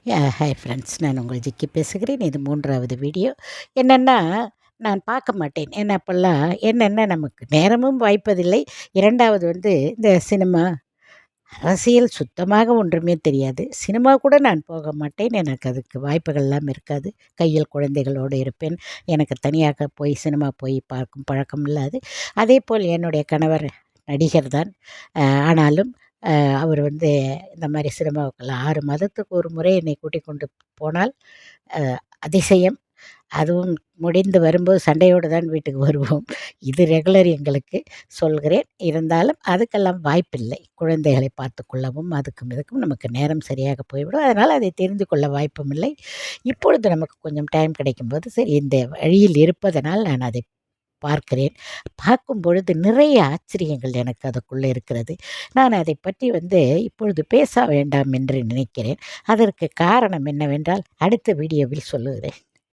Hi friends, நான் உங்கள் ஜிக்கி பேசுகிறேன். இது 3வது வீடியோ. என்னென்னா, நான் பார்க்க மாட்டேன். ஏன்னா அப்போல்லாம் என்னென்ன நமக்கு நேரமும் வாய்ப்பதில்லை. 2வது இந்த சினிமா, அரசியல் சுத்தமாக ஒன்றுமே தெரியாது. சினிமா கூட நான் போக மாட்டேன். எனக்கு அதுக்கு வாய்ப்புகள்லாம் இருக்காது. கையில் குழந்தைகளோடு இருப்பேன். எனக்கு தனியாக போய் சினிமா போய் பார்க்கும் பழக்கம் இல்லாது. அதேபோல் என்னுடைய கணவர் நடிகர் தான். ஆனாலும் அவர் இந்த மாதிரி சினிமாவுக்கெல்லாம் 6 மாதத்துக்கு ஒரு முறை என்னை கூட்டிக் கொண்டு போனால் அ அதிசயம். அதுவும் முடிந்து வரும்போது சண்டையோடு தான் வீட்டுக்கு வருவோம். இது ரெகுலர் எங்களுக்கு சொல்கிறேன். இருந்தாலும் அதுக்கெல்லாம் வாய்ப்பில்லை. குழந்தைகளை பார்த்துக்கொள்ளவும் அதுக்கும் இதுக்கும் நமக்கு நேரம் சரியாக போய்விடும். அதனால் அதை தெரிந்து கொள்ள வாய்ப்பும் இல்லை. இப்பொழுது நமக்கு கொஞ்சம் டைம் கிடைக்கும்போது சரி இந்த வழியில் இருப்பதனால் நான் அதை பார்க்கிறேன். பார்க்கும் பொழுது நிறைய ஆச்சரியங்கள் எனக்கு அதுக்குள்ளே இருக்கிறது. நான் அதை பற்றி இப்பொழுது பேச வேண்டாம் என்று நினைக்கிறேன். அதற்கு காரணம் என்னவென்றால் அடுத்த வீடியோவில் சொல்லுகிறேன்.